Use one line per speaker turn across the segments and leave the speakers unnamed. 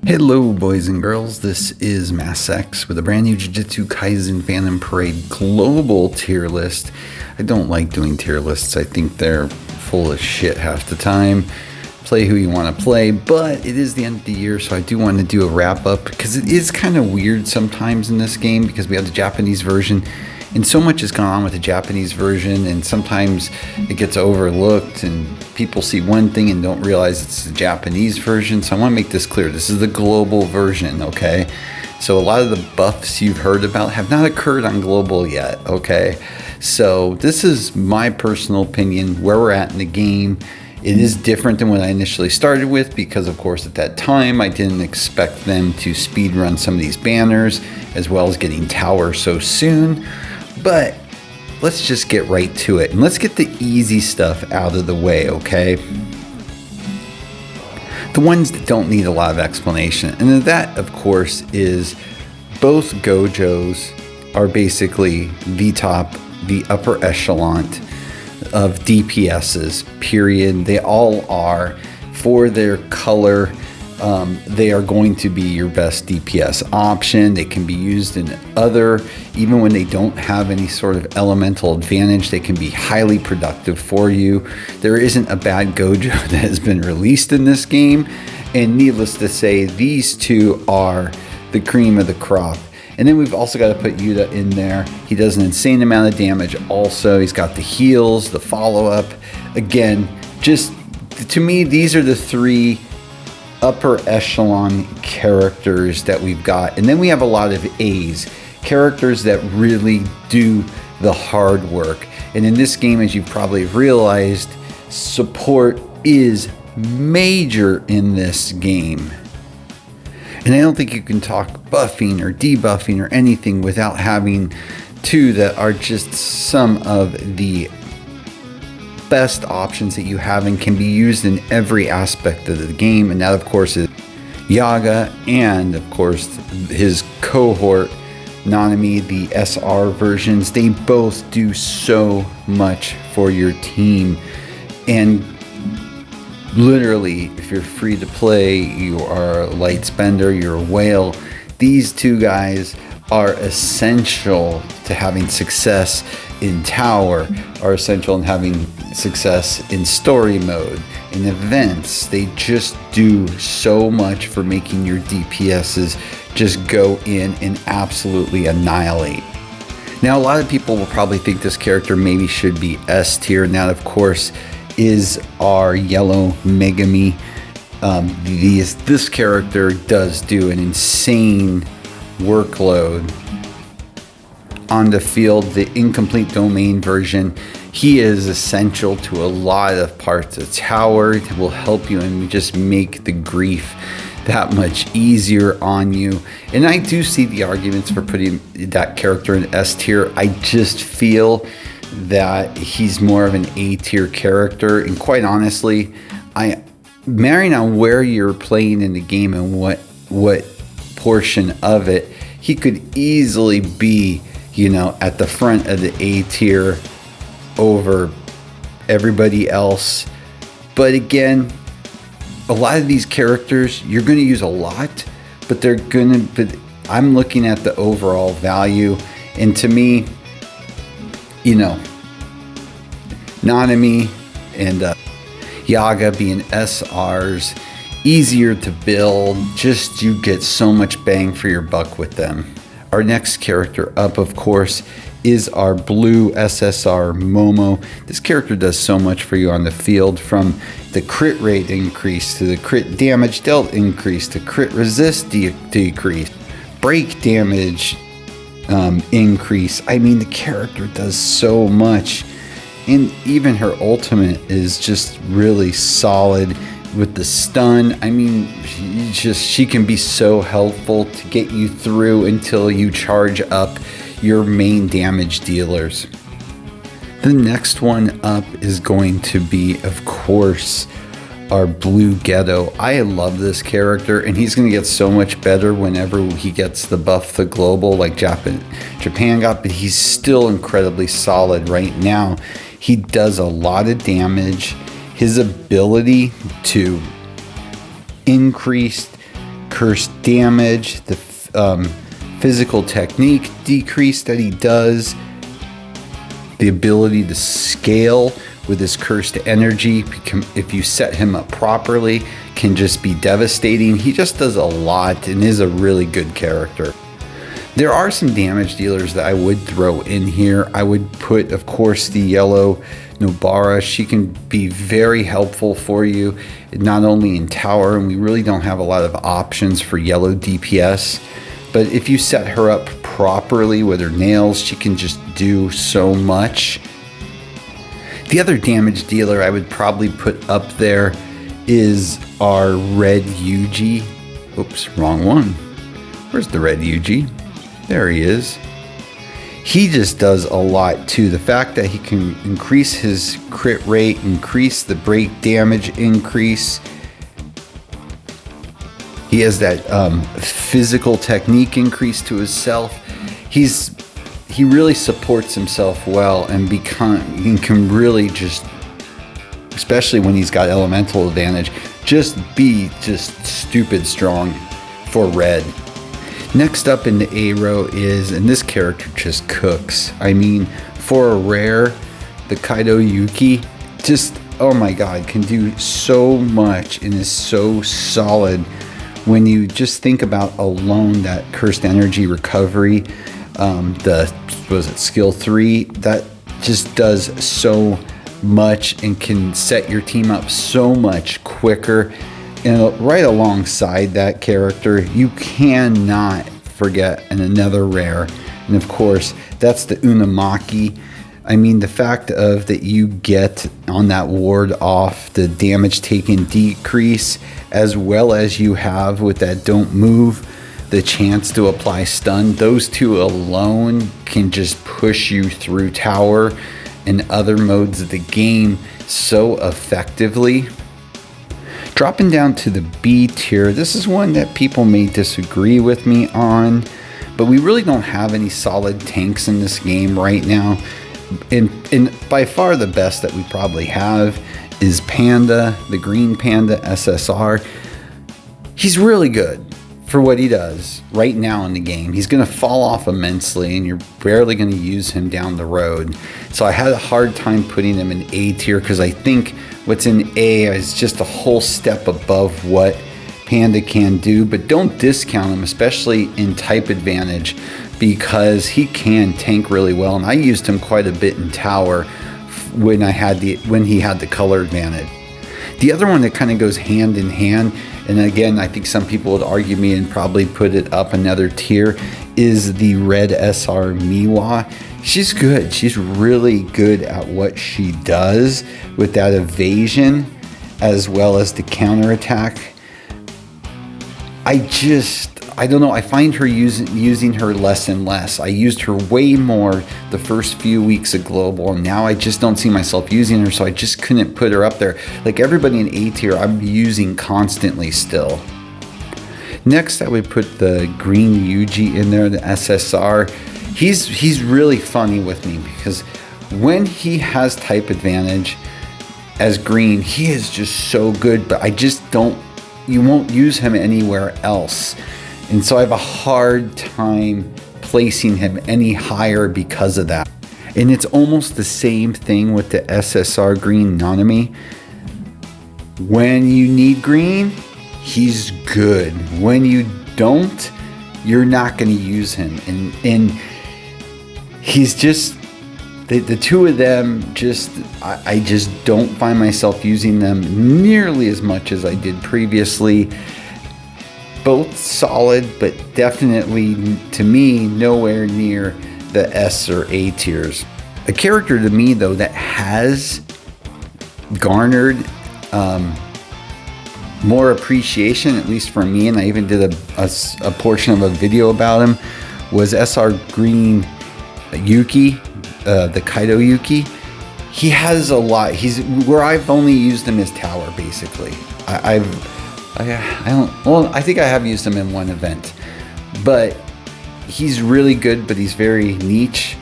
Hello boys and girls, this is MassX with a brand new Jujutsu Kaisen Phantom Parade global tier list. I don't like doing tier lists, I think they're full of shit half the time. Play who you want to play, but it is the end of the year, so I do want to do a wrap up because it is kind of weird sometimes in this game because we have the Japanese version and so much has gone on with the Japanese version, and sometimes it gets overlooked and people see one thing and don't realize it's the Japanese version. So I want to make this clear. This is the global version, okay? So a lot of the buffs you've heard about have not occurred on global yet, okay? So this is my personal opinion, where we're at in the game. It is different than what I initially started with because, of course, at that time, I didn't expect them to speedrun some of these banners as well as getting tower so soon. But let's just get right to it and let's get the easy stuff out of the way, okay? The ones that don't need a lot of explanation. And that, of course, is both Gojos are basically the upper echelon of DPSs, period. They all are. For their color, they are going to be your best DPS option. They can be used in even when they don't have any sort of elemental advantage, they can be highly productive for you. There isn't a bad Gojo that has been released in this game, and needless to say, these two are the cream of the crop. And then we've also got to put Yuta in there. He does an insane amount of damage also. He's got the heals, the follow-up. Again, just to me, these are the three upper echelon characters that we've got. And then we have a lot of A's, characters that really do the hard work. And in this game, as you've probably realized, support is major in this game. And I don't think you can talk buffing or debuffing or anything without having two that are just some of the best options that you have and can be used in every aspect of the game. And that, of course, is Yaga and, of course, his cohort, Nanami, the SR versions. They both do so much for your team. And literally, if you're free to play, you are a light spender, you're a whale. These two guys are essential to having success in tower, are essential in having success in story mode, in events. They just do so much for making your DPSs just go in and absolutely annihilate. Now, a lot of people will probably think this character maybe should be S tier, and that, of course, is our yellow Megami. This character does do an insane workload on the field. The incomplete domain version, he is essential to a lot of parts of tower. It will help you and just make the grief that much easier on you. And I do see the arguments for putting that character in S tier. I just feel that he's more of an A tier character, and quite honestly, marrying on where you're playing in the game and what portion of it, he could easily be, you know, at the front of the A tier over everybody else. But again, a lot of these characters you're going to use a lot, but I'm looking at the overall value, and to me, you know, Nanami and Yaga being SRs, easier to build, just you get so much bang for your buck with them. Our next character up, of course, is our blue SSR Momo. This character does so much for you on the field, from the crit rate increase to the crit damage dealt increase to crit resist decrease, break damage increase. I mean, the character does so much, and even her ultimate is just really solid with the stun. I mean, she can be so helpful to get you through until you charge up your main damage dealers. The next one up is going to be, of course, our blue Ghetto. I love this character, and he's going to get so much better whenever he gets the buff to global like Japan got, but he's still incredibly solid right now. He does a lot of damage. His ability to increase curse damage, the physical technique decrease that he does, the ability to scale with his cursed energy, if you set him up properly, can just be devastating. He just does a lot and is a really good character. There are some damage dealers that I would throw in here. I would put, of course, the yellow Nobara. She can be very helpful for you, not only in tower, and we really don't have a lot of options for yellow DPS, but if you set her up properly with her nails, she can just do so much. The other damage dealer I would probably put up there is our red Yuji. Oops, wrong one. Where's the red Yuji? There he is. He just does a lot too. The fact that he can increase his crit rate, increase the break damage increase. He has that physical technique increase to himself. He really supports himself well and can really just, especially when he's got elemental advantage, just be stupid strong for red. Next up in the A row is, and this character just cooks. I mean, for a rare, the Kaido Yuki, just, oh my god, can do so much and is so solid. When you just think about alone that cursed energy recovery, skill 3, that just does so much and can set your team up so much quicker. And right alongside that character, you cannot forget another rare, and of course that's the Unamaki. I mean, the fact of that you get on that ward off the damage taken decrease, as well as you have with that don't move the chance to apply stun, those two alone can just push you through tower and other modes of the game so effectively. Dropping down to the B tier, this is one that people may disagree with me on, but we really don't have any solid tanks in this game right now. And by far the best that we probably have is Panda, the green Panda SSR. He's really good for what he does right now in the game. He's going to fall off immensely and you're barely going to use him down the road. So I had a hard time putting him in A tier because I think what's in A is just a whole step above what Panda can do, but don't discount him, especially in type advantage, because he can tank really well, and I used him quite a bit in tower when he had the color advantage. The other one that kind of goes hand in hand, and again I think some people would argue me and probably put it up another tier, is the red SR Miwa. She's good. She's really good at what she does with that evasion as well as the counterattack. I don't know, I find her using her less and less. I used her way more the first few weeks of Global, and now I just don't see myself using her, so I just couldn't put her up there. Like everybody in A tier, I'm using constantly still. Next, I would put the green Yuji in there, the SSR. He's really funny with me because when he has type advantage as green, he is just so good, but you won't use him anywhere else. And so I have a hard time placing him any higher because of that. And it's almost the same thing with the SSR green Nanami. When you need green, he's good. When you don't, you're not going to use him. And he's just, the two of them, I just don't find myself using them nearly as much as I did previously. Both solid, but definitely, to me, nowhere near the S or A tiers. A character to me, though, that has garnered more appreciation, at least for me, and I even did a portion of a video about him, was SR Green Yuki, the Kaido Yuki. He has a lot. Where I've only used him as tower, basically. I think I have used him in one event, but he's really good, but he's very niche,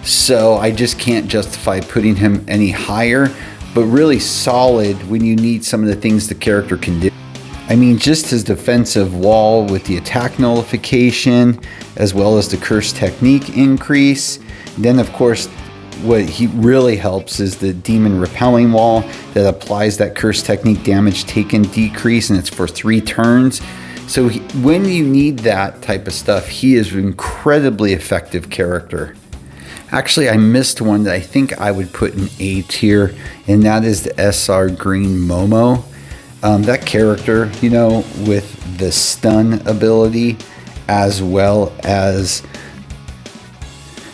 so I just can't justify putting him any higher, but really solid when you need some of the things the character can do. I mean, just his defensive wall with the attack nullification, as well as the curse technique increase. Then, of course, what he really helps is the demon repelling wall that applies that curse technique damage taken decrease, and it's for 3 turns. So when you need that type of stuff, he is an incredibly effective character. Actually, I missed one that I think I would put in A tier, and that is the SR Green Momo. That character, you know, with the stun ability, as well as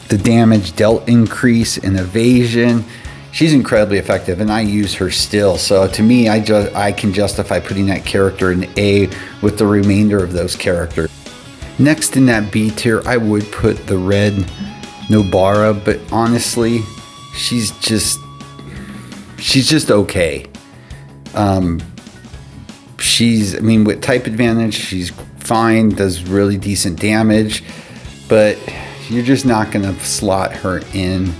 the damage dealt increase and evasion, she's incredibly effective, and I use her still. So to me, I can justify putting that character in A with the remainder of those characters. Next in that B tier, I would put the red Nobara, but honestly, she's just okay. I mean, with type advantage, she's fine, does really decent damage, but you're just not going to slot her in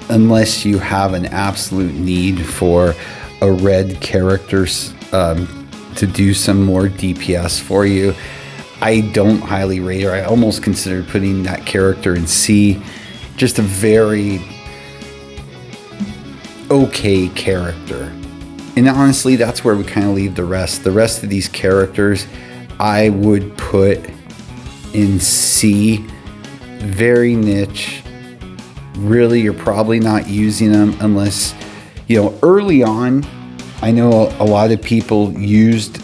unless you have an absolute need for a red character to do some more DPS for you. I don't highly rate her. I almost considered putting that character in C. Just a very okay character. And honestly, that's where we kind of leave the rest. The rest of these characters, I would put in C. Very niche. Really, you're probably not using them unless, you know, early on, I know a lot of people used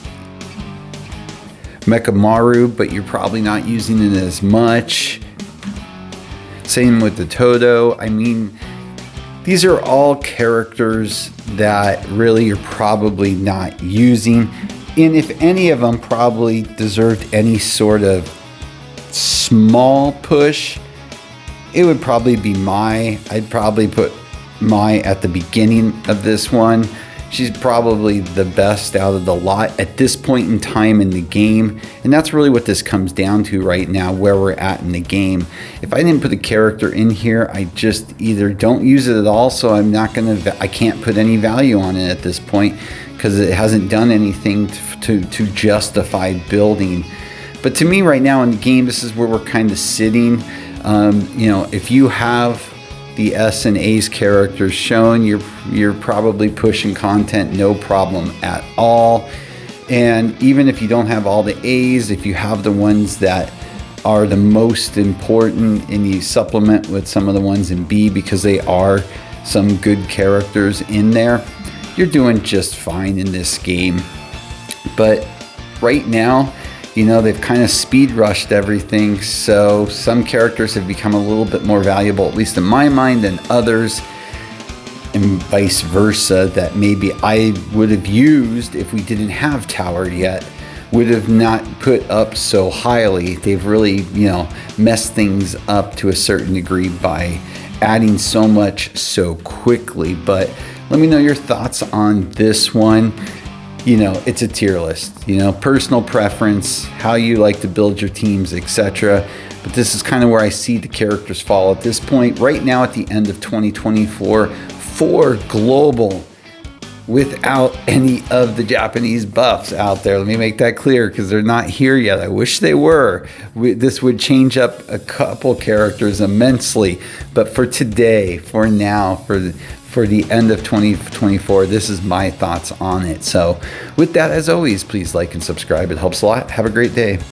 Mechamaru, but you're probably not using it as much. Same with the Todo. I mean, these are all characters that really you're probably not using. And if any of them probably deserved any sort of small push, it would probably be Mai. I'd probably put Mai at the beginning of this one. She's probably the best out of the lot at this point in time in the game. And that's really what this comes down to right now, where we're at in the game. If I didn't put a character in here, I just either don't use it at all, so I can't put any value on it at this point because it hasn't done anything to justify building. But to me right now in the game, this is where we're kind of sitting. You know, if you have the S and A's characters shown, you're probably pushing content no problem at all. And even if you don't have all the A's, if you have the ones that are the most important and you supplement with some of the ones in B because they are some good characters in there, you're doing just fine in this game. But right now, you know, they've kind of speed rushed everything, so some characters have become a little bit more valuable, at least in my mind, than others, and vice versa, that maybe I would have used if we didn't have Tower yet, would have not put up so highly. They've really, you know, messed things up to a certain degree by adding so much so quickly. But let me know your thoughts on this one. You know, it's a tier list, you know, personal preference, how you like to build your teams, etc. But this is kind of where I see the characters fall at this point. Right now at the end of 2024 for global, without any of the Japanese buffs out there. Let me make that clear because they're not here yet. I wish they were. This would change up a couple characters immensely. But for today, for now, for the end of 2024, this is my thoughts on it. So with that, as always, please like and subscribe. It helps a lot. Have a great day.